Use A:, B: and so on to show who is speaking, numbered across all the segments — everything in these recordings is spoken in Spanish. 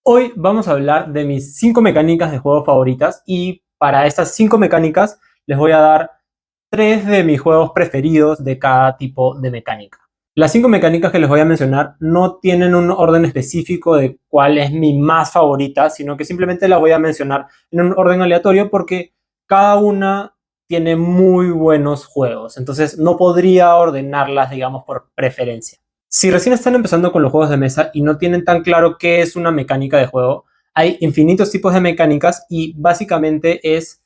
A: Hoy vamos a hablar de mis 5 mecánicas de juego favoritas y para estas 5 mecánicas les voy a dar 3 de mis juegos preferidos de cada tipo de mecánica. Las 5 mecánicas que les voy a mencionar no tienen un orden específico de cuál es mi más favorita, sino que simplemente las voy a mencionar en un orden aleatorio porque cada una tiene muy buenos juegos. Entonces no podría ordenarlas, digamos, por preferencia. Si recién están empezando con los juegos de mesa y no tienen tan claro qué es una mecánica de juego, hay infinitos tipos de mecánicas y básicamente es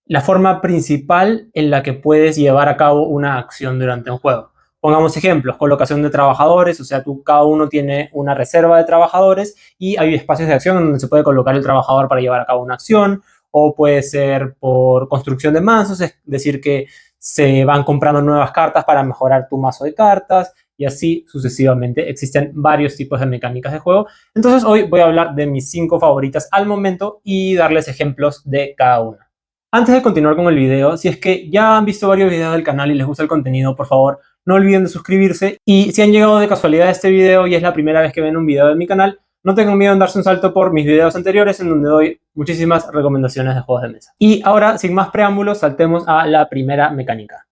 A: la forma principal en la que puedes llevar a cabo una acción durante un juego. Pongamos ejemplos: colocación de trabajadores, o sea, cada uno tiene una reserva de trabajadores y hay espacios de acción donde se puede colocar el trabajador para llevar a cabo una acción, o puede ser por construcción de mazos, es decir, que se van comprando nuevas cartas para mejorar tu mazo de cartas, y así sucesivamente. Existen varios tipos de mecánicas de juego. Entonces hoy voy a hablar de mis 5 favoritas al momento y darles ejemplos de cada una. Antes de continuar con el video, si es que ya han visto varios videos del canal y les gusta el contenido, por favor no olviden de suscribirse, y si han llegado de casualidad a este video y es la primera vez que ven un video de mi canal, no tengan miedo en darse un salto por mis videos anteriores en donde doy muchísimas recomendaciones de juegos de mesa. Y ahora, sin más preámbulos, saltemos a la primera mecánica.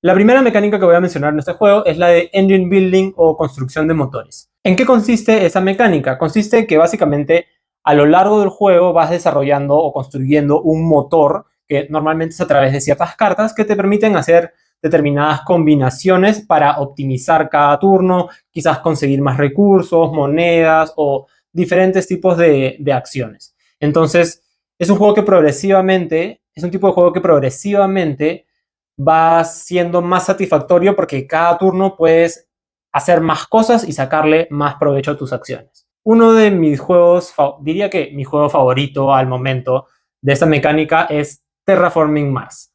A: La primera mecánica que voy a mencionar en este juego es la de Engine Building o construcción de motores. ¿En qué consiste esa mecánica? Consiste en que básicamente a lo largo del juego vas desarrollando o construyendo un motor que normalmente es a través de ciertas cartas que te permiten hacer determinadas combinaciones para optimizar cada turno, quizás conseguir más recursos, monedas o diferentes tipos de acciones. Entonces, es un juego que progresivamente, es un tipo de juego que progresivamente va siendo más satisfactorio porque cada turno puedes hacer más cosas y sacarle más provecho a tus acciones. Uno de mis juegos, diría que mi juego favorito al momento de esta mecánica es Terraforming Mars.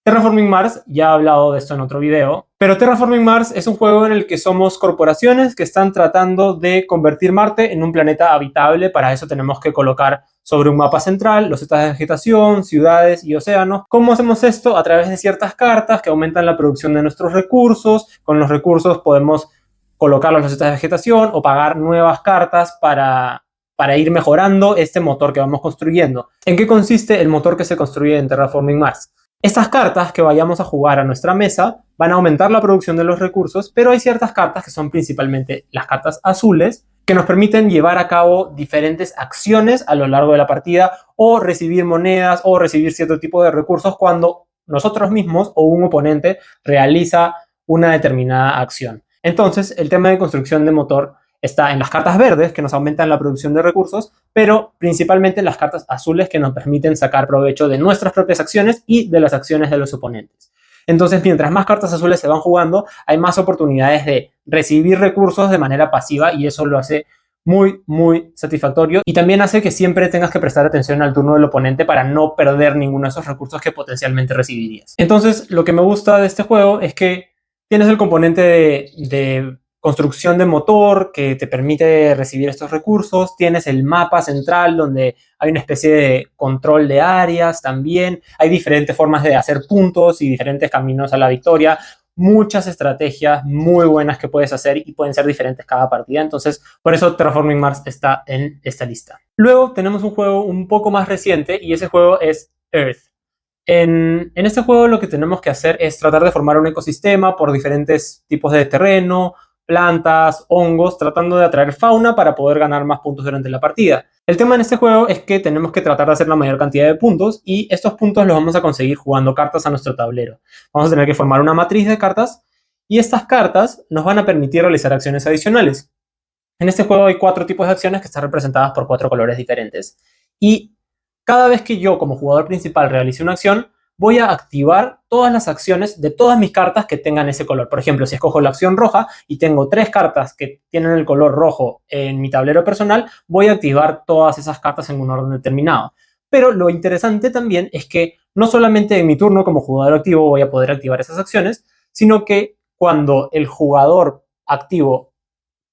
A: Terraforming Mars, ya he hablado de esto en otro video, pero Terraforming Mars es un juego en el que somos corporaciones que están tratando de convertir Marte en un planeta habitable. Para eso tenemos que colocar sobre un mapa central los estados de vegetación, ciudades y océanos. ¿Cómo hacemos esto? A través de ciertas cartas que aumentan la producción de nuestros recursos. Con los recursos podemos colocarlos en los estados de vegetación o pagar nuevas cartas para ir mejorando este motor que vamos construyendo. ¿En qué consiste el motor que se construye en Terraforming Mars? Estas cartas que vayamos a jugar a nuestra mesa van a aumentar la producción de los recursos, pero hay ciertas cartas que son principalmente las cartas azules que nos permiten llevar a cabo diferentes acciones a lo largo de la partida, o recibir monedas o recibir cierto tipo de recursos cuando nosotros mismos o un oponente realiza una determinada acción. Entonces, el tema de construcción de motor está en las cartas verdes, que nos aumentan la producción de recursos, pero principalmente en las cartas azules, que nos permiten sacar provecho de nuestras propias acciones y de las acciones de los oponentes. Entonces, mientras más cartas azules se van jugando, hay más oportunidades de recibir recursos de manera pasiva, y eso lo hace muy, muy satisfactorio, y también hace que siempre tengas que prestar atención al turno del oponente para no perder ninguno de esos recursos que potencialmente recibirías. Entonces, lo que me gusta de este juego es que tienes el componente de construcción de motor que te permite recibir estos recursos. Tienes el mapa central donde hay una especie de control de áreas también. Hay diferentes formas de hacer puntos y diferentes caminos a la victoria. Muchas estrategias muy buenas que puedes hacer y pueden ser diferentes cada partida. Entonces, por eso Terraforming Mars está en esta lista. Luego tenemos un juego un poco más reciente y ese juego es Earth. En este juego lo que tenemos que hacer es tratar de formar un ecosistema por diferentes tipos de terreno, plantas, hongos, tratando de atraer fauna para poder ganar más puntos durante la partida. El tema en este juego es que tenemos que tratar de hacer la mayor cantidad de puntos, y estos puntos los vamos a conseguir jugando cartas a nuestro tablero. Vamos a tener que formar una matriz de cartas y estas cartas nos van a permitir realizar acciones adicionales. En este juego hay 4 tipos de acciones que están representadas por 4 colores diferentes, y cada vez que yo como jugador principal realice una acción, voy a activar todas las acciones de todas mis cartas que tengan ese color. Por ejemplo, si escojo la acción roja y tengo 3 cartas que tienen el color rojo en mi tablero personal, voy a activar todas esas cartas en un orden determinado. Pero lo interesante también es que no solamente en mi turno como jugador activo voy a poder activar esas acciones, sino que cuando el jugador activo,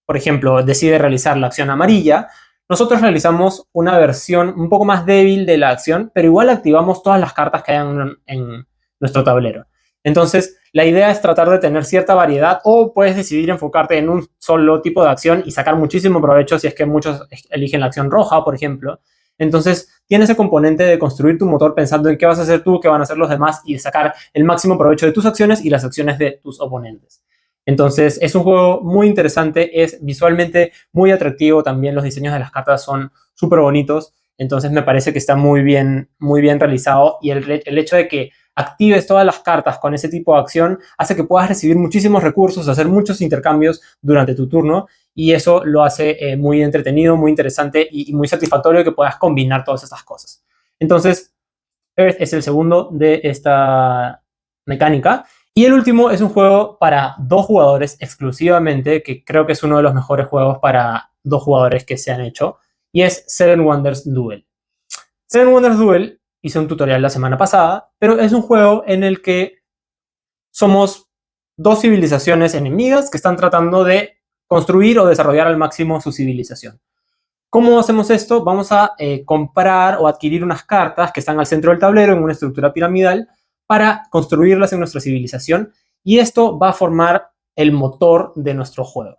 A: por ejemplo, decide realizar la acción amarilla, nosotros realizamos una versión un poco más débil de la acción, pero igual activamos todas las cartas que hay en nuestro tablero. Entonces, la idea es tratar de tener cierta variedad o puedes decidir enfocarte en un solo tipo de acción y sacar muchísimo provecho si es que muchos eligen la acción roja, por ejemplo. Entonces, tiene ese componente de construir tu motor pensando en qué vas a hacer tú, qué van a hacer los demás y sacar el máximo provecho de tus acciones y las acciones de tus oponentes. Entonces, es un juego muy interesante, es visualmente muy atractivo, también los diseños de las cartas son súper bonitos, entonces me parece que está muy bien realizado y el hecho de que actives todas las cartas con ese tipo de acción hace que puedas recibir muchísimos recursos, hacer muchos intercambios durante tu turno y eso lo hace muy entretenido, muy interesante y muy satisfactorio que puedas combinar todas estas cosas. Entonces, Earth es el segundo de esta mecánica. Y el último es un juego para 2 jugadores exclusivamente, que creo que es uno de los mejores juegos para 2 jugadores que se han hecho, y es Seven Wonders Duel. Seven Wonders Duel hice un tutorial la semana pasada, pero es un juego en el que somos 2 civilizaciones enemigas que están tratando de construir o desarrollar al máximo su civilización. ¿Cómo hacemos esto? Vamos a comprar o adquirir unas cartas que están al centro del tablero en una estructura piramidal para construirlas en nuestra civilización y esto va a formar el motor de nuestro juego.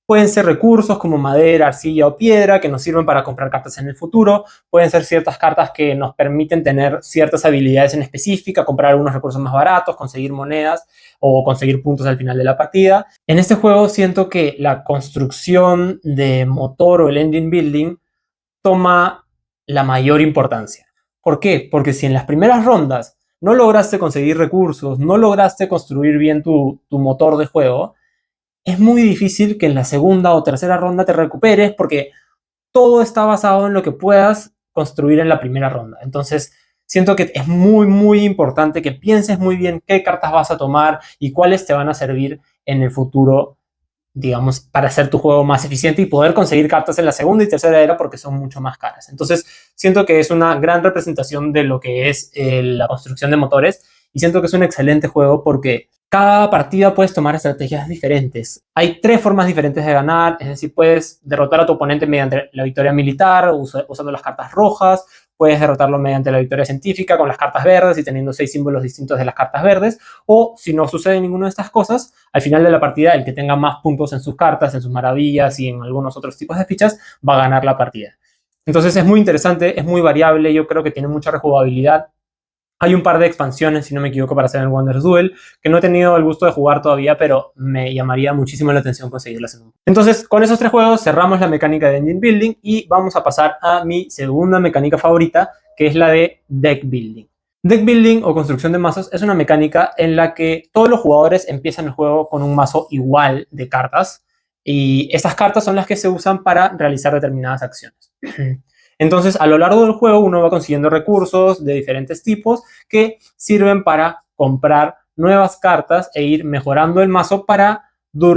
A: Pueden ser recursos como madera, arcilla o piedra que nos sirven para comprar cartas en el futuro. Pueden ser ciertas cartas que nos permiten tener ciertas habilidades en específica, comprar algunos recursos más baratos, conseguir monedas o conseguir puntos al final de la partida. En este juego siento que la construcción de motor o el engine building toma la mayor importancia. ¿Por qué? Porque si en las primeras rondas no lograste conseguir recursos, no lograste construir bien tu motor de juego, es muy difícil que en la segunda o tercera ronda te recuperes porque todo está basado en lo que puedas construir en la primera ronda. Entonces, siento que es muy importante que pienses muy bien qué cartas vas a tomar y cuáles te van a servir en el futuro, digamos, para hacer tu juego más eficiente y poder conseguir cartas en la segunda y tercera era porque son mucho más caras. Entonces, siento que es una gran representación de lo que es la construcción de motores y siento que es un excelente juego porque cada partida puedes tomar estrategias diferentes. Hay 3 formas diferentes de ganar, es decir, puedes derrotar a tu oponente mediante la victoria militar, usando las cartas rojas, puedes derrotarlo mediante la victoria científica con las cartas verdes y teniendo 6 símbolos distintos de las cartas verdes, o si no sucede ninguna de estas cosas, al final de la partida el que tenga más puntos en sus cartas, en sus maravillas y en algunos otros tipos de fichas, va a ganar la partida. Entonces es muy interesante, es muy variable, yo creo que tiene mucha rejugabilidad. Hay un par de expansiones, si no me equivoco, para Seven Wonders Duel, que no he tenido el gusto de jugar todavía, pero me llamaría muchísimo la atención conseguirlas. Entonces, con esos 3 juegos cerramos la mecánica de Engine Building y vamos a pasar a mi segunda mecánica favorita, que es la de Deck Building. Deck Building o construcción de mazos es una mecánica en la que todos los jugadores empiezan el juego con un mazo igual de cartas y estas cartas son las que se usan para realizar determinadas acciones. Entonces, a lo largo del juego uno va consiguiendo recursos de diferentes tipos que sirven para comprar nuevas cartas e ir mejorando el mazo para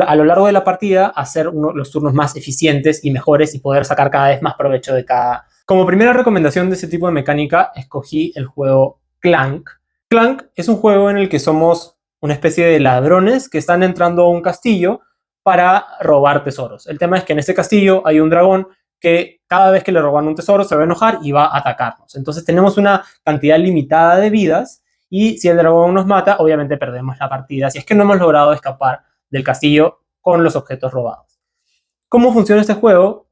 A: a lo largo de la partida hacer los turnos más eficientes y mejores y poder sacar cada vez más provecho de cada. Como primera recomendación de ese tipo de mecánica, escogí el juego Clank. Clank es un juego en el que somos una especie de ladrones que están entrando a un castillo para robar tesoros. El tema es que en este castillo hay un dragón que cada vez que le roban un tesoro se va a enojar y va a atacarnos. Entonces tenemos una cantidad limitada de vidas y si el dragón nos mata, obviamente perdemos la partida, si es que no hemos logrado escapar del castillo con los objetos robados. ¿Cómo funciona este juego?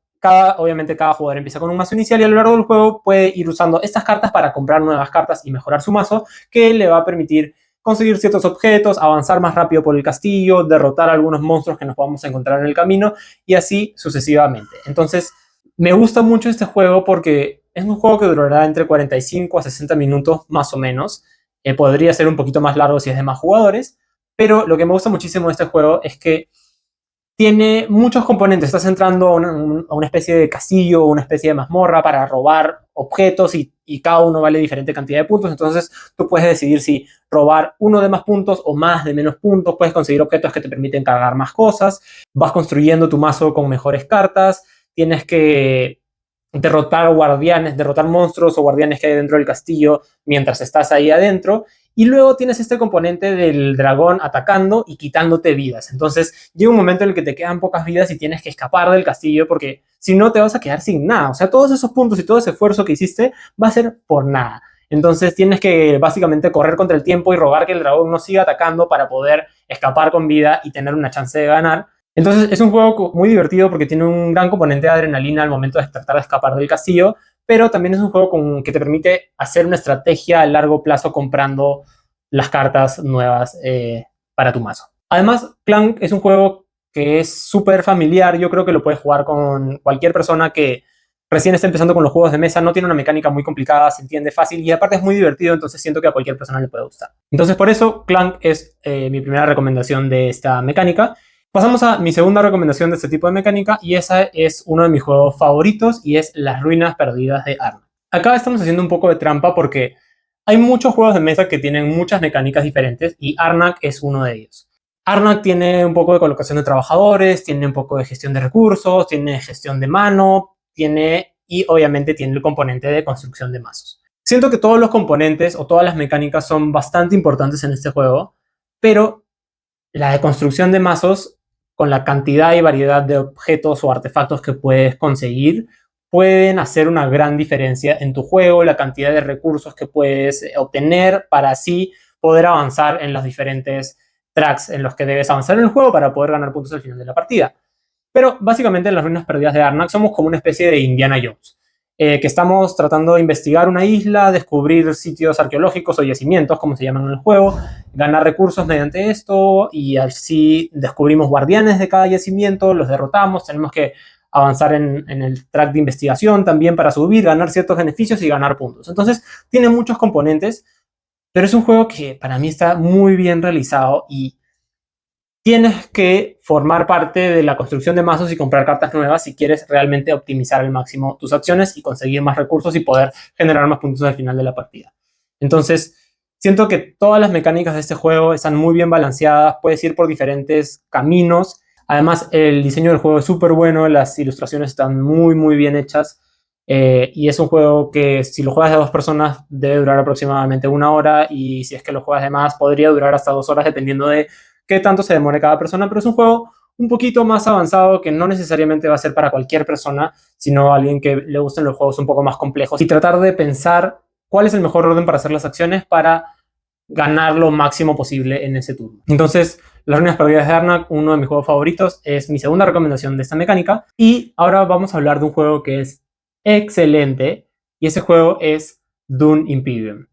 A: Obviamente cada jugador empieza con un mazo inicial y a lo largo del juego puede ir usando estas cartas para comprar nuevas cartas y mejorar su mazo, que le va a permitir conseguir ciertos objetos, avanzar más rápido por el castillo, derrotar a algunos monstruos que nos vamos a encontrar en el camino y así sucesivamente. Entonces, me gusta mucho este juego porque es un juego que durará entre 45 a 60 minutos más o menos. Podría ser un poquito más largo si es de más jugadores, pero lo que me gusta muchísimo de este juego es que tiene muchos componentes. Estás entrando a una especie de castillo o una especie de mazmorra para robar objetos y cada uno vale diferente cantidad de puntos. Entonces tú puedes decidir si robar uno de más puntos o más de menos puntos. Puedes conseguir objetos que te permiten cargar más cosas. Vas construyendo tu mazo con mejores cartas. Tienes que derrotar guardianes, derrotar monstruos o guardianes que hay dentro del castillo mientras estás ahí adentro. Y luego tienes este componente del dragón atacando y quitándote vidas. Entonces llega un momento en el que te quedan pocas vidas y tienes que escapar del castillo porque si no te vas a quedar sin nada. O sea, todos esos puntos y todo ese esfuerzo que hiciste va a ser por nada. Entonces tienes que básicamente correr contra el tiempo y rogar que el dragón no siga atacando para poder escapar con vida y tener una chance de ganar. Entonces es un juego muy divertido porque tiene un gran componente de adrenalina al momento de tratar de escapar del castillo, pero también es un juego que te permite hacer una estrategia a largo plazo comprando las cartas nuevas para tu mazo. Además, Clank es un juego que es súper familiar. Yo creo que lo puedes jugar con cualquier persona que recién está empezando con los juegos de mesa. No tiene una mecánica muy complicada, se entiende fácil y aparte es muy divertido, entonces siento que a cualquier persona le puede gustar. Entonces por eso Clank es mi primera recomendación de esta mecánica. Pasamos a mi segunda recomendación de este tipo de mecánica y esa es uno de mis juegos favoritos y es Las Ruinas Perdidas de Arnak. Acá estamos haciendo un poco de trampa porque hay muchos juegos de mesa que tienen muchas mecánicas diferentes y Arnak es uno de ellos. Arnak tiene un poco de colocación de trabajadores, tiene un poco de gestión de recursos, tiene gestión de mano, y obviamente tiene el componente de construcción de mazos. Siento que todos los componentes o todas las mecánicas son bastante importantes en este juego, pero la de construcción de mazos, con la cantidad y variedad de objetos o artefactos que puedes conseguir, pueden hacer una gran diferencia en tu juego, la cantidad de recursos que puedes obtener para así poder avanzar en los diferentes tracks en los que debes avanzar en el juego para poder ganar puntos al final de la partida. Pero básicamente en Las Ruinas Perdidas de Arnak somos como una especie de Indiana Jones, que estamos tratando de investigar una isla, descubrir sitios arqueológicos o yacimientos, como se llaman en el juego, ganar recursos mediante esto y así descubrimos guardianes de cada yacimiento, los derrotamos, tenemos que avanzar en el track de investigación también para subir, ganar ciertos beneficios y ganar puntos. Entonces tiene muchos componentes, pero es un juego que para mí está muy bien realizado y tienes que formar parte de la construcción de mazos y comprar cartas nuevas si quieres realmente optimizar al máximo tus acciones y conseguir más recursos y poder generar más puntos al final de la partida. Entonces, siento que todas las mecánicas de este juego están muy bien balanceadas, puedes ir por diferentes caminos. Además, el diseño del juego es súper bueno, las ilustraciones están muy bien hechas. Y es un juego que si lo juegas de 2 personas debe durar aproximadamente 1 hora y si es que lo juegas de más podría durar hasta 2 horas dependiendo de qué tanto se demore cada persona, pero es un juego un poquito más avanzado que no necesariamente va a ser para cualquier persona, sino alguien que le gusten los juegos un poco más complejos y tratar de pensar cuál es el mejor orden para hacer las acciones para ganar lo máximo posible en ese turno. Entonces, Las Ruinas Perdidas de Arnak, uno de mis juegos favoritos, es mi segunda recomendación de esta mecánica. Y ahora vamos a hablar de un juego que es excelente y ese juego es Dune Imperium.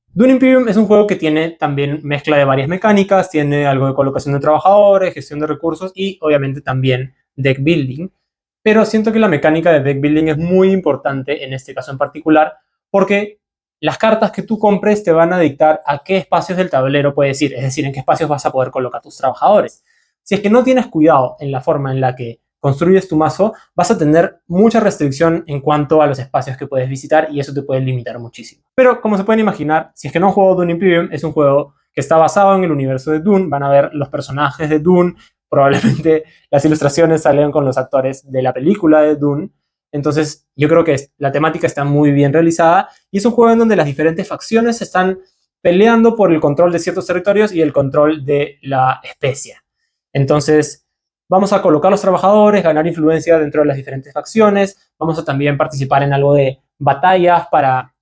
A: Dune Imperium es un juego que tiene también mezcla de varias mecánicas, tiene algo de colocación de trabajadores, gestión de recursos y obviamente también deck building, pero siento que la mecánica de deck building es muy importante en este caso en particular porque las cartas que tú compres te van a dictar a qué espacios del tablero puedes ir, es decir, en qué espacios vas a poder colocar tus trabajadores. Si es que no tienes cuidado en la forma en la que construyes tu mazo, vas a tener mucha restricción en cuanto a los espacios que puedes visitar y eso te puede limitar muchísimo. Pero como se pueden imaginar, si es que no han jugado Dune Imperium, es un juego que está basado en el universo de Dune, van a ver los personajes de Dune, probablemente las ilustraciones salen con los actores de la película de Dune, entonces yo creo que la temática está muy bien realizada y es un juego en donde las diferentes facciones están peleando por el control de ciertos territorios y el control de la especia. Entonces, vamos a colocar los trabajadores, ganar influencia dentro de las diferentes facciones. Vamos a también participar en algo de batallas para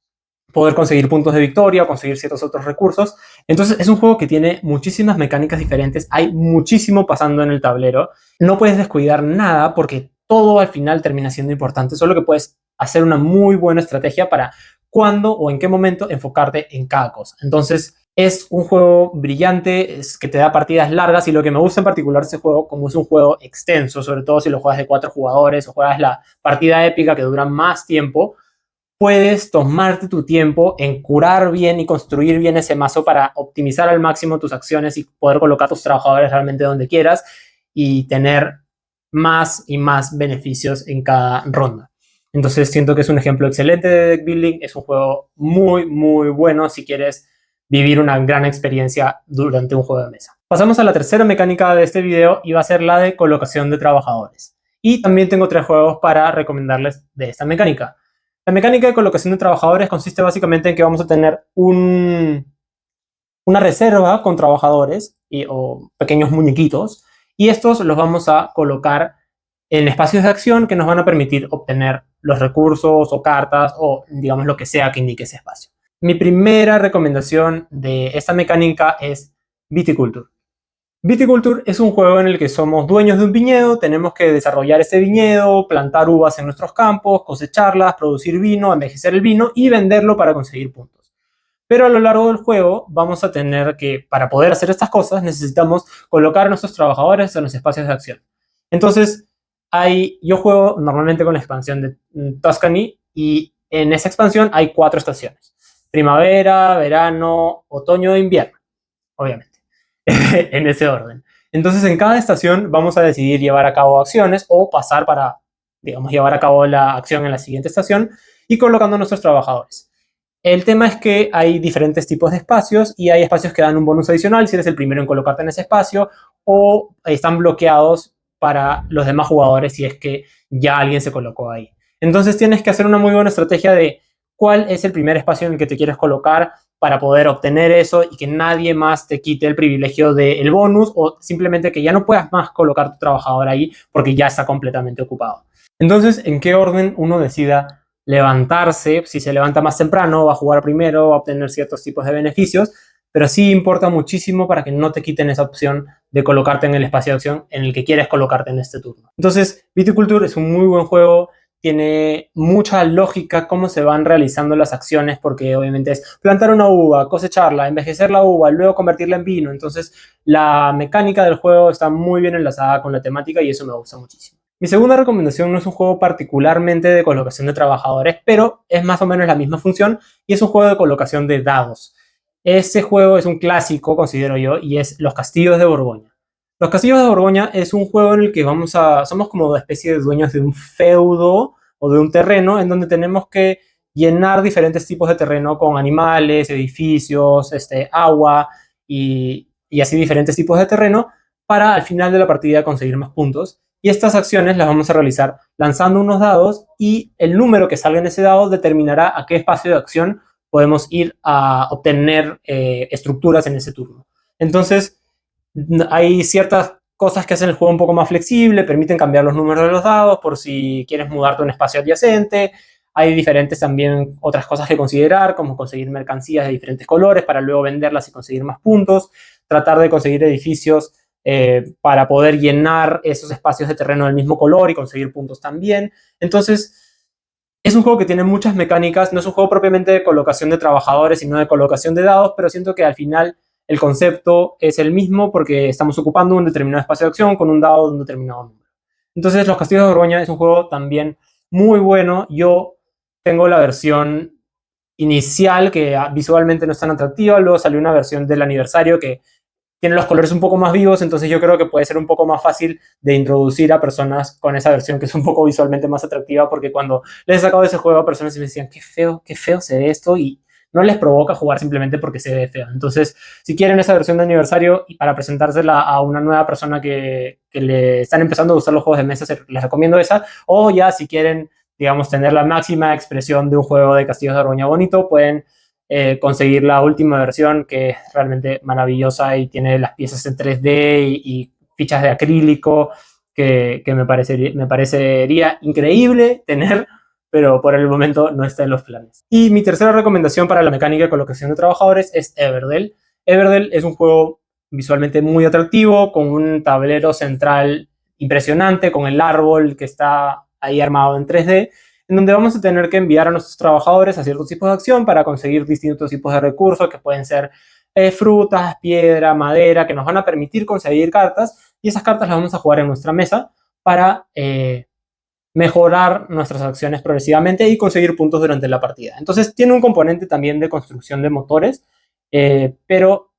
A: poder conseguir puntos de victoria o conseguir ciertos otros recursos. Entonces es un juego que tiene muchísimas mecánicas diferentes. Hay muchísimo pasando en el tablero. No puedes descuidar nada porque todo al final termina siendo importante. Solo que puedes hacer una muy buena estrategia para cuándo o en qué momento enfocarte en cada cosa. Entonces es un juego brillante, es que te da partidas largas y lo que me gusta en particular de este juego, como es un juego extenso, sobre todo si lo juegas de 4 jugadores o juegas la partida épica que dura más tiempo, puedes tomarte tu tiempo en curar bien y construir bien ese mazo para optimizar al máximo tus acciones y poder colocar tus trabajadores realmente donde quieras y tener más y más beneficios en cada ronda. Entonces siento que es un ejemplo excelente de deck building, es un juego muy bueno si quieres vivir una gran experiencia durante un juego de mesa. Pasamos a la tercera mecánica de este video y va a ser la de colocación de trabajadores. Y también tengo 3 juegos para recomendarles de esta mecánica. La mecánica de colocación de trabajadores consiste básicamente en que vamos a tener una reserva con trabajadores o pequeños muñequitos y estos los vamos a colocar en espacios de acción que nos van a permitir obtener los recursos o cartas o digamos lo que sea que indique ese espacio. mi primera recomendación de esta mecánica es Viticulture. Viticulture es un juego en el que somos dueños de un viñedo, tenemos que desarrollar ese viñedo, plantar uvas en nuestros campos, cosecharlas, producir vino, envejecer el vino y venderlo para conseguir puntos. Pero a lo largo del juego vamos a tener que, para poder hacer estas cosas, necesitamos colocar a nuestros trabajadores en los espacios de acción. Entonces, yo juego normalmente con la expansión de Tuscany y en esa expansión hay 4 estaciones. Primavera, verano, otoño e invierno, obviamente. En ese orden. Entonces, en cada estación vamos a decidir llevar a cabo acciones o pasar para, digamos, llevar a cabo la acción en la siguiente estación y colocando a nuestros trabajadores. El tema es que hay diferentes tipos de espacios y hay espacios que dan un bonus adicional si eres el primero en colocarte en ese espacio o están bloqueados para los demás jugadores si es que ya alguien se colocó ahí. Entonces tienes que hacer una muy buena estrategia de cuál es el primer espacio en el que te quieres colocar para poder obtener eso y que nadie más te quite el privilegio del bonus o simplemente que ya no puedas más colocar tu trabajador ahí porque ya está completamente ocupado. Entonces, ¿en qué orden uno decida levantarse? Si se levanta más temprano, va a jugar primero, va a obtener ciertos tipos de beneficios, pero sí importa muchísimo para que no te quiten esa opción de colocarte en el espacio de acción en el que quieres colocarte en este turno. Entonces, Viticulture es un muy buen juego, tiene mucha lógica cómo se van realizando las acciones, porque obviamente es plantar una uva, cosecharla, envejecer la uva, luego convertirla en vino. Entonces, la mecánica del juego está muy bien enlazada con la temática y eso me gusta muchísimo. Mi segunda recomendación no es un juego particularmente de colocación de trabajadores, pero es más o menos la misma función y es un juego de colocación de dados. Ese juego es un clásico, considero yo, y es Los Castillos de Borgoña. Los Castillos de Borgoña es un juego en el que somos como una especie de dueños de un feudo o de un terreno en donde tenemos que llenar diferentes tipos de terreno con animales, edificios, agua y así diferentes tipos de terreno para al final de la partida conseguir más puntos. Y estas acciones las vamos a realizar lanzando unos dados y el número que salga en ese dado determinará a qué espacio de acción podemos ir a obtener estructuras en ese turno. Entonces, hay ciertas cosas que hacen el juego un poco más flexible, permiten cambiar los números de los dados por si quieres mudarte a un espacio adyacente. Hay diferentes también otras cosas que considerar, como conseguir mercancías de diferentes colores para luego venderlas y conseguir más puntos, tratar de conseguir edificios para poder llenar esos espacios de terreno del mismo color y conseguir puntos también. Entonces, es un juego que tiene muchas mecánicas, no es un juego propiamente de colocación de trabajadores, sino de colocación de dados, pero siento que al final el concepto es el mismo porque estamos ocupando un determinado espacio de acción con un dado de un determinado número. Entonces, Los Castillos de Borgoña es un juego también muy bueno. Yo tengo la versión inicial que visualmente no es tan atractiva, luego salió una versión del aniversario que tiene los colores un poco más vivos, entonces yo creo que puede ser un poco más fácil de introducir a personas con esa versión que es un poco visualmente más atractiva, porque cuando les he sacado ese juego a personas y me decían, qué feo se ve esto, y no les provoca jugar simplemente porque se ve feo. Entonces, si quieren esa versión de aniversario y para presentársela a una nueva persona que le están empezando a gustar los juegos de mesa, les recomiendo esa, o ya si quieren, digamos, tener la máxima expresión de un juego de Castillos de Borgoña bonito, pueden conseguir la última versión que es realmente maravillosa y tiene las piezas en 3D y fichas de acrílico que me parecería increíble tener, pero por el momento no está en los planes. Y mi tercera recomendación para la mecánica de colocación de trabajadores es Everdell. Everdell es un juego visualmente muy atractivo, con un tablero central impresionante, con el árbol que está ahí armado en 3D, en donde vamos a tener que enviar a nuestros trabajadores a ciertos tipos de acción para conseguir distintos tipos de recursos que pueden ser frutas, piedra, madera, que nos van a permitir conseguir cartas, y esas cartas las vamos a jugar en nuestra mesa para mejorar nuestras acciones progresivamente y conseguir puntos durante la partida. Entonces tiene un componente también de construcción de motores, pero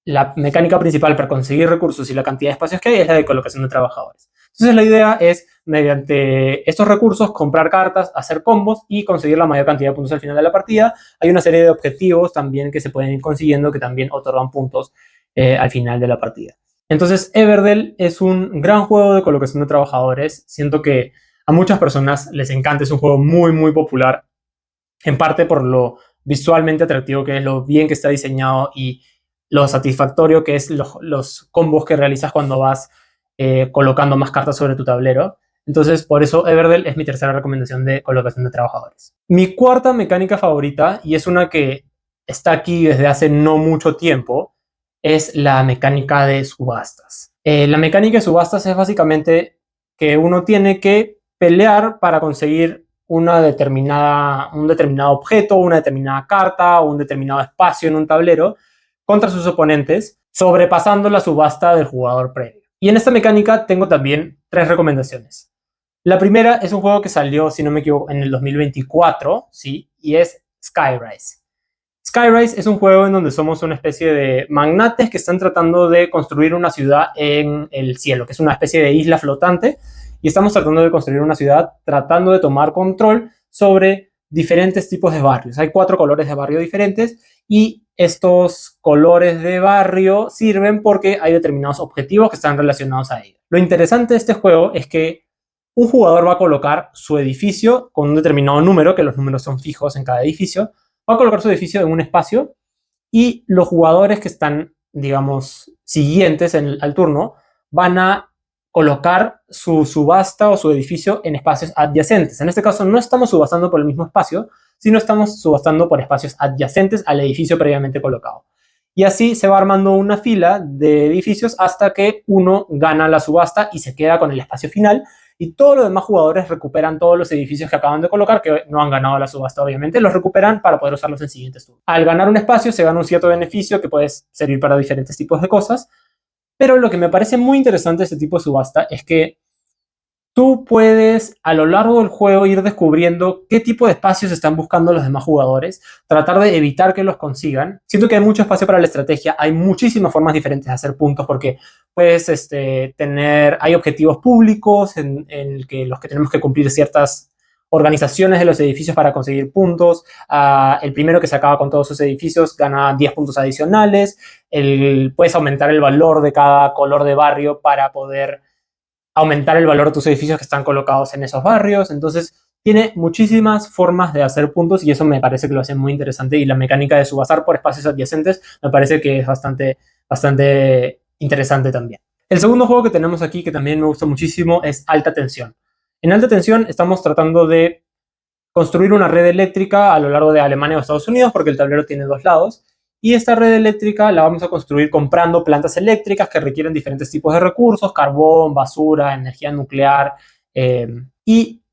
A: la mecánica principal para conseguir recursos y la cantidad de espacios que hay es la de colocación de trabajadores. Entonces la idea es, mediante estos recursos, comprar cartas, hacer combos y conseguir la mayor cantidad de puntos al final de la partida. Hay una serie de objetivos también que se pueden ir consiguiendo que también otorgan puntos al final de la partida. Entonces Everdell es un gran juego de colocación de trabajadores. Siento que a muchas personas les encanta, es un juego muy, muy popular, en parte por lo visualmente atractivo que es, lo bien que está diseñado y lo satisfactorio que es los combos que realizas cuando vas colocando más cartas sobre tu tablero. Entonces, por eso Everdell es mi tercera recomendación de colocación de trabajadores. Mi cuarta mecánica favorita, y es una que está aquí desde hace no mucho tiempo es la mecánica de subastas. La mecánica de subastas es básicamente que uno tiene que pelear para conseguir un determinado objeto, una determinada carta o un determinado espacio en un tablero contra sus oponentes, sobrepasando la subasta del jugador previo. Y en esta mecánica tengo también 3 recomendaciones. La primera es un juego que salió, si no me equivoco, en el 2024, ¿sí? Y es Skyrise. Skyrise es un juego en donde somos una especie de magnates que están tratando de construir una ciudad en el cielo, que es una especie de isla flotante, y estamos tratando de construir una ciudad tratando de tomar control sobre diferentes tipos de barrios. Hay 4 colores de barrio diferentes y estos colores de barrio sirven porque hay determinados objetivos que están relacionados a ellos. Lo interesante de este juego es que un jugador va a colocar su edificio con un determinado número, que los números son fijos en cada edificio, va a colocar su edificio en un espacio y los jugadores que están, digamos, siguientes al turno van a colocar su subasta o su edificio en espacios adyacentes. En este caso no estamos subastando por el mismo espacio, sino estamos subastando por espacios adyacentes al edificio previamente colocado. Y así se va armando una fila de edificios hasta que uno gana la subasta y se queda con el espacio final. Y todos los demás jugadores recuperan todos los edificios que acaban de colocar, que no han ganado la subasta, obviamente, los recuperan para poder usarlos en siguientes turnos. Al ganar un espacio se gana un cierto beneficio que puede servir para diferentes tipos de cosas, pero lo que me parece muy interesante de este tipo de subasta es que tú puedes a lo largo del juego ir descubriendo qué tipo de espacios están buscando los demás jugadores, tratar de evitar que los consigan. Siento que hay mucho espacio para la estrategia, hay muchísimas formas diferentes de hacer puntos porque puedes hay objetivos públicos en los que tenemos que cumplir ciertas organizaciones de los edificios para conseguir puntos. El primero que se acaba con todos sus edificios gana 10 puntos adicionales. Puedes aumentar el valor de cada color de barrio para poder aumentar el valor de tus edificios que están colocados en esos barrios. Entonces tiene muchísimas formas de hacer puntos y eso me parece que lo hace muy interesante, y la mecánica de subastar por espacios adyacentes me parece que es bastante interesante también. El segundo juego que tenemos aquí, que también me gusta muchísimo, es Alta Tensión. En Alta Tensión estamos tratando de construir una red eléctrica a lo largo de Alemania o Estados Unidos, porque el tablero tiene 2 lados. Y esta red eléctrica la vamos a construir comprando plantas eléctricas que requieren diferentes tipos de recursos: carbón, basura, energía nuclear. Y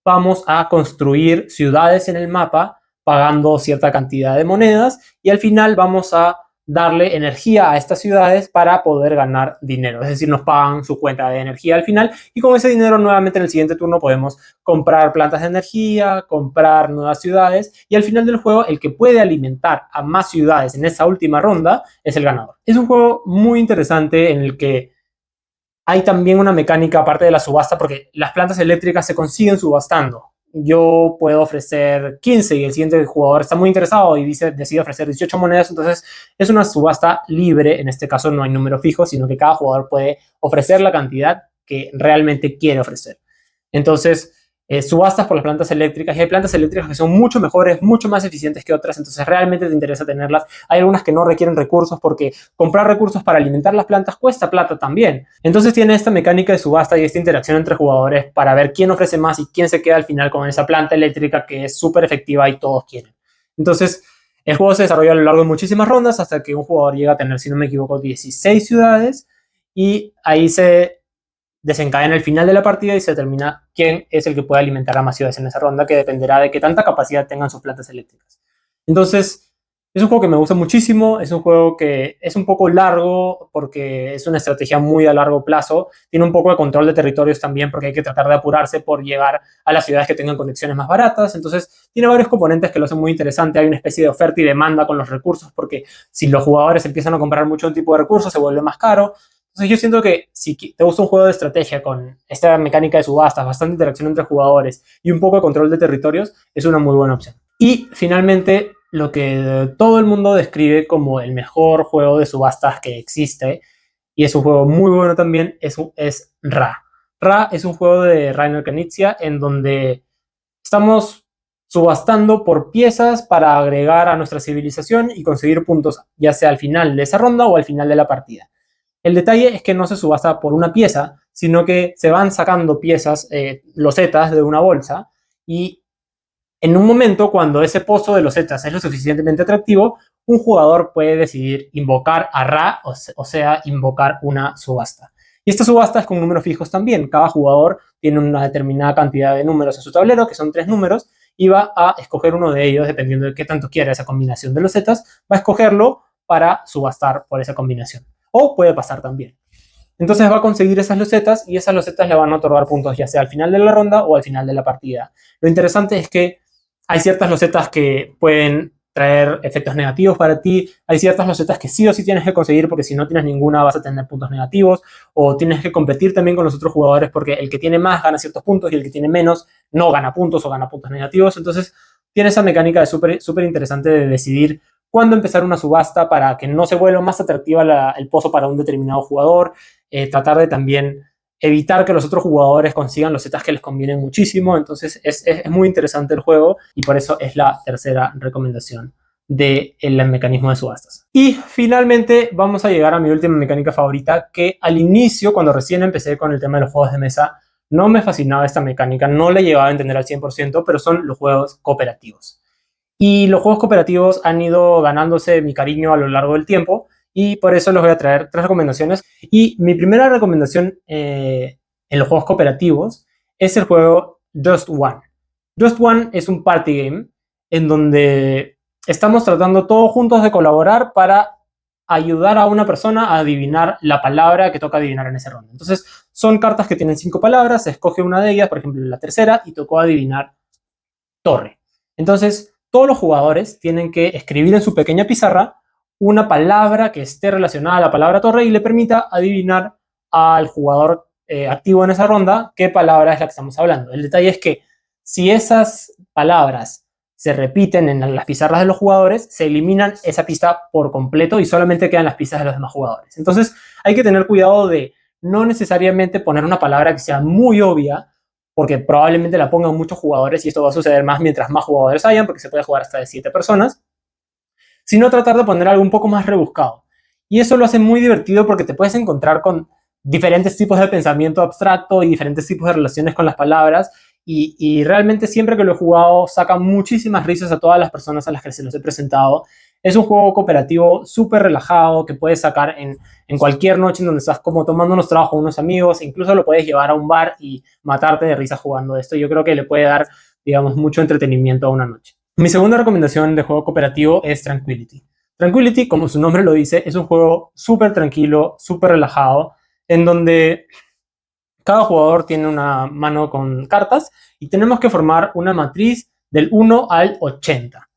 A: vamos a construir ciudades en el mapa pagando cierta cantidad de monedas. Y al final vamos a darle energía a estas ciudades para poder ganar dinero. Es decir, nos pagan su cuenta de energía al final. Y con ese dinero nuevamente en el siguiente turno podemos comprar plantas de energía, comprar nuevas ciudades, y al final del juego el que puede alimentar a más ciudades en esa última ronda es el ganador. Es un juego muy interesante en el que hay también una mecánica aparte de la subasta, porque las plantas eléctricas se consiguen subastando. Yo puedo ofrecer 15 y el siguiente jugador está muy interesado y decide ofrecer 18 monedas, entonces es una subasta libre. En este caso no hay número fijo, sino que cada jugador puede ofrecer la cantidad que realmente quiere ofrecer. Entonces, subastas por las plantas eléctricas, y hay plantas eléctricas que son mucho mejores, mucho más eficientes que otras, entonces realmente te interesa tenerlas. Hay algunas que no requieren recursos porque comprar recursos para alimentar las plantas cuesta plata también. Entonces tiene esta mecánica de subasta y esta interacción entre jugadores para ver quién ofrece más y quién se queda al final con esa planta eléctrica que es súper efectiva y todos quieren. Entonces el juego se desarrolla a lo largo de muchísimas rondas hasta que un jugador llega a tener, si no me equivoco, 16 ciudades, y ahí se desencadena el final de la partida y se determina quién es el que puede alimentar a más ciudades en esa ronda, que dependerá de qué tanta capacidad tengan sus plantas eléctricas. Entonces, es un juego que me gusta muchísimo, es un juego que es un poco largo porque es una estrategia muy a largo plazo, tiene un poco de control de territorios también porque hay que tratar de apurarse por llegar a las ciudades que tengan conexiones más baratas. Entonces tiene varios componentes que lo hacen muy interesante. Hay una especie de oferta y demanda con los recursos, porque si los jugadores empiezan a comprar mucho un tipo de recursos se vuelve más caro. Entonces yo siento que si te gusta un juego de estrategia con esta mecánica de subastas, bastante interacción entre jugadores y un poco de control de territorios, es una muy buena opción. Y finalmente, lo que todo el mundo describe como el mejor juego de subastas que existe, y es un juego muy bueno también, es Ra. Ra es un juego de Reiner Knizia en donde estamos subastando por piezas para agregar a nuestra civilización y conseguir puntos, ya sea al final de esa ronda o al final de la partida. El detalle es que no se subasta por una pieza, sino que se van sacando piezas, losetas de una bolsa, y en un momento, cuando ese pozo de losetas es lo suficientemente atractivo, un jugador puede decidir invocar a Ra, o sea, invocar una subasta. Y esta subasta es con números fijos también. Cada jugador tiene una determinada cantidad de números en su tablero, que son 3 números, y va a escoger uno de ellos, dependiendo de qué tanto quiera esa combinación de los zetas, va a escogerlo para subastar por esa combinación. O puede pasar también. Entonces va a conseguir esas losetas y esas losetas le van a otorgar puntos ya sea al final de la ronda o al final de la partida. Lo interesante es que hay ciertas losetas que pueden traer efectos negativos para ti, hay ciertas losetas que sí o sí tienes que conseguir porque si no tienes ninguna vas a tener puntos negativos, o tienes que competir también con los otros jugadores porque el que tiene más gana ciertos puntos y el que tiene menos no gana puntos o gana puntos negativos. Entonces tiene esa mecánica de súper interesante de decidir cuándo empezar una subasta para que no se vuelva más atractiva el pozo para un determinado jugador, tratar de también evitar que los otros jugadores consigan los zetas que les convienen muchísimo. Entonces es muy interesante el juego y por eso es la tercera recomendación del mecanismo de subastas. Y finalmente vamos a llegar a mi última mecánica favorita, que al inicio, cuando recién empecé con el tema de los juegos de mesa, no me fascinaba esta mecánica, no la llegaba a entender al 100%, pero son los juegos cooperativos. Y los juegos cooperativos han ido ganándose mi cariño a lo largo del tiempo y por eso les voy a traer 3 recomendaciones. Y mi primera recomendación en los juegos cooperativos es el juego Just One. Just One es un party game en donde estamos tratando todos juntos de colaborar para ayudar a una persona a adivinar la palabra que toca adivinar en ese ronda. Entonces, son cartas que tienen 5 palabras, se escoge una de ellas, por ejemplo, la tercera, y tocó adivinar torre. Entonces, todos los jugadores tienen que escribir en su pequeña pizarra una palabra que esté relacionada a la palabra torre y le permita adivinar al jugador activo en esa ronda qué palabra es la que estamos hablando. El detalle es que si esas palabras se repiten en las pizarras de los jugadores, se eliminan esa pista por completo y solamente quedan las pistas de los demás jugadores. Entonces, hay que tener cuidado de no necesariamente poner una palabra que sea muy obvia, porque probablemente la pongan muchos jugadores y esto va a suceder más mientras más jugadores hayan, porque se puede jugar hasta de 7 personas, sino tratar de poner algo un poco más rebuscado. Y eso lo hace muy divertido porque te puedes encontrar con diferentes tipos de pensamiento abstracto y diferentes tipos de relaciones con las palabras, y realmente siempre que lo he jugado saca muchísimas risas a todas las personas a las que se los he presentado. Es un juego cooperativo súper relajado que puedes sacar en cualquier noche en donde estás como tomando unos tragos con unos amigos, e incluso lo puedes llevar a un bar y matarte de risa jugando esto. Yo creo que le puede dar, digamos, mucho entretenimiento a una noche. Mi segunda recomendación de juego cooperativo es Tranquility. Tranquility, como su nombre lo dice, es un juego súper tranquilo, súper relajado, en donde cada jugador tiene una mano con cartas y tenemos que formar una matriz del 1 al 80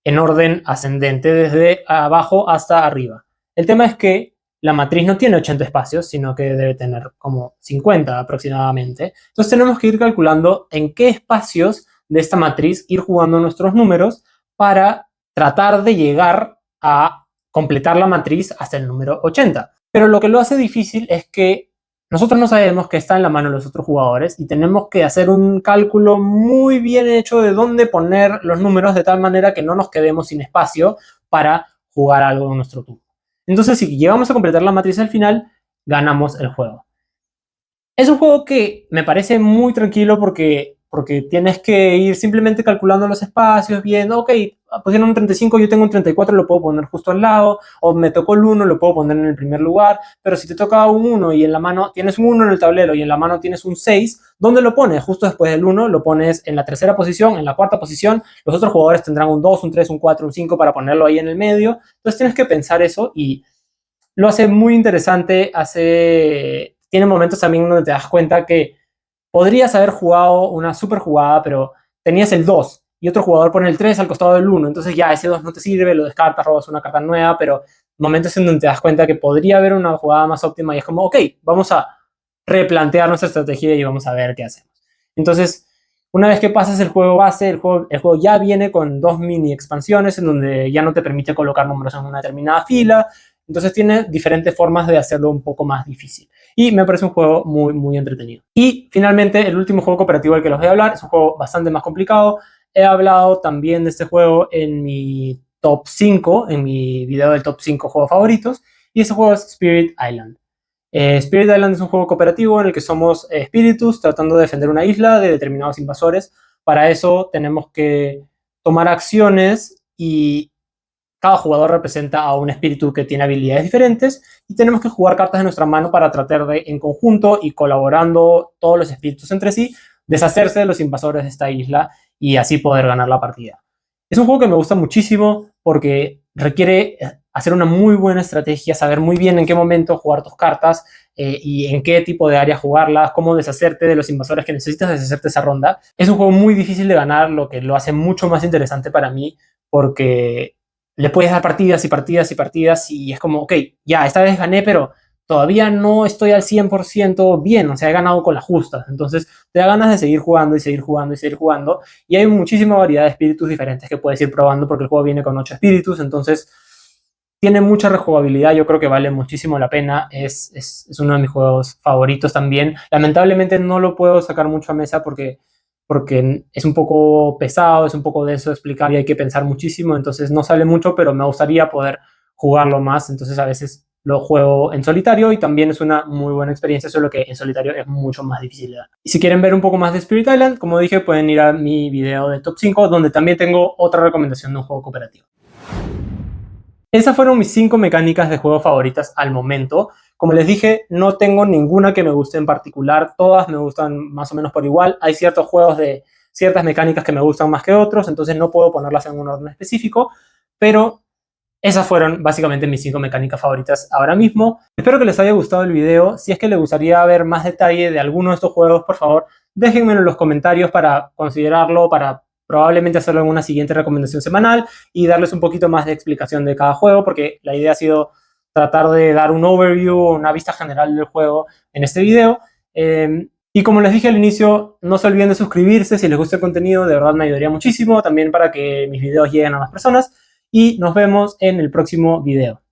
A: en orden ascendente desde abajo hasta arriba. El tema es que la matriz no tiene 80 espacios, sino que debe tener como 50 aproximadamente. Entonces tenemos que ir calculando en qué espacios de esta matriz ir jugando nuestros números para tratar de llegar a completar la matriz hasta el número 80. Pero lo que lo hace difícil es que nosotros no sabemos qué está en la mano de los otros jugadores y tenemos que hacer un cálculo muy bien hecho de dónde poner los números de tal manera que no nos quedemos sin espacio para jugar algo en nuestro turno. Entonces, si llegamos a completar la matriz al final, ganamos el juego. Es un juego que me parece muy tranquilo porque tienes que ir simplemente calculando los espacios, viendo, ok, pusieron un 35, yo tengo un 34, lo puedo poner justo al lado, o me tocó el 1, lo puedo poner en el primer lugar, pero si te toca un 1 y en la mano tienes un 1 en el tablero y en la mano tienes un 6, ¿dónde lo pones? Justo después del 1 lo pones en la tercera posición, en la cuarta posición, los otros jugadores tendrán un 2, un 3, un 4, un 5 para ponerlo ahí en el medio, entonces tienes que pensar eso y lo hace muy interesante, tiene momentos también donde te das cuenta que podrías haber jugado una super jugada, pero tenías el 2 y otro jugador pone el 3 al costado del 1, entonces ya ese 2 no te sirve, lo descartas, robas una carta nueva, pero momentos en donde te das cuenta que podría haber una jugada más óptima y es como, ok, vamos a replantear nuestra estrategia y vamos a ver qué hacemos. Entonces, una vez que pasas el juego base, el juego ya viene con 2 mini expansiones en donde ya no te permite colocar números en una determinada fila, entonces tiene diferentes formas de hacerlo un poco más difícil. Y me parece un juego muy entretenido. Y finalmente, el último juego cooperativo del que les voy a hablar es un juego bastante más complicado. He hablado también de este juego en mi top 5, en mi video del top 5 juegos favoritos. Y ese juego es Spirit Island. Spirit Island es un juego cooperativo en el que somos espíritus tratando de defender una isla de determinados invasores. Para eso tenemos que tomar acciones y cada jugador representa a un espíritu que tiene habilidades diferentes y tenemos que jugar cartas de nuestra mano para tratar de, en conjunto y colaborando todos los espíritus entre sí, deshacerse de los invasores de esta isla y así poder ganar la partida. Es un juego que me gusta muchísimo porque requiere hacer una muy buena estrategia, saber muy bien en qué momento jugar tus cartas y en qué tipo de área jugarlas, cómo deshacerte de los invasores que necesitas deshacerte esa ronda. Es un juego muy difícil de ganar, lo que lo hace mucho más interesante para mí porque le puedes dar partidas y partidas y partidas y es como, ok, ya, esta vez gané, pero todavía no estoy al 100% bien, o sea, he ganado con las justas. Entonces te da ganas de seguir jugando y seguir jugando y seguir jugando. Y hay muchísima variedad de espíritus diferentes que puedes ir probando porque el juego viene con 8 espíritus, entonces tiene mucha rejugabilidad, yo creo que vale muchísimo la pena, es uno de mis juegos favoritos también. Lamentablemente no lo puedo sacar mucho a mesa porque es un poco pesado, es un poco denso de explicar y hay que pensar muchísimo, entonces no sale mucho, pero me gustaría poder jugarlo más, entonces a veces lo juego en solitario y también es una muy buena experiencia, solo que en solitario es mucho más difícil de dar. Y si quieren ver un poco más de Spirit Island, como dije, pueden ir a mi video de Top 5, donde también tengo otra recomendación de un juego cooperativo. Esas fueron mis 5 mecánicas de juego favoritas al momento. Como les dije, no tengo ninguna que me guste en particular. Todas me gustan más o menos por igual. Hay ciertos juegos de ciertas mecánicas que me gustan más que otros, entonces no puedo ponerlas en un orden específico, pero esas fueron básicamente mis 5 mecánicas favoritas ahora mismo. Espero que les haya gustado el video. Si es que les gustaría ver más detalle de alguno de estos juegos, por favor, déjenmelo en los comentarios para considerarlo, para probablemente hacerlo en una siguiente recomendación semanal y darles un poquito más de explicación de cada juego, porque la idea ha sido tratar de dar un overview, una vista general del juego en este video. Y como les dije al inicio, no se olviden de suscribirse si les gusta el contenido, de verdad me ayudaría muchísimo, también para que mis videos lleguen a más personas. Y nos vemos en el próximo video.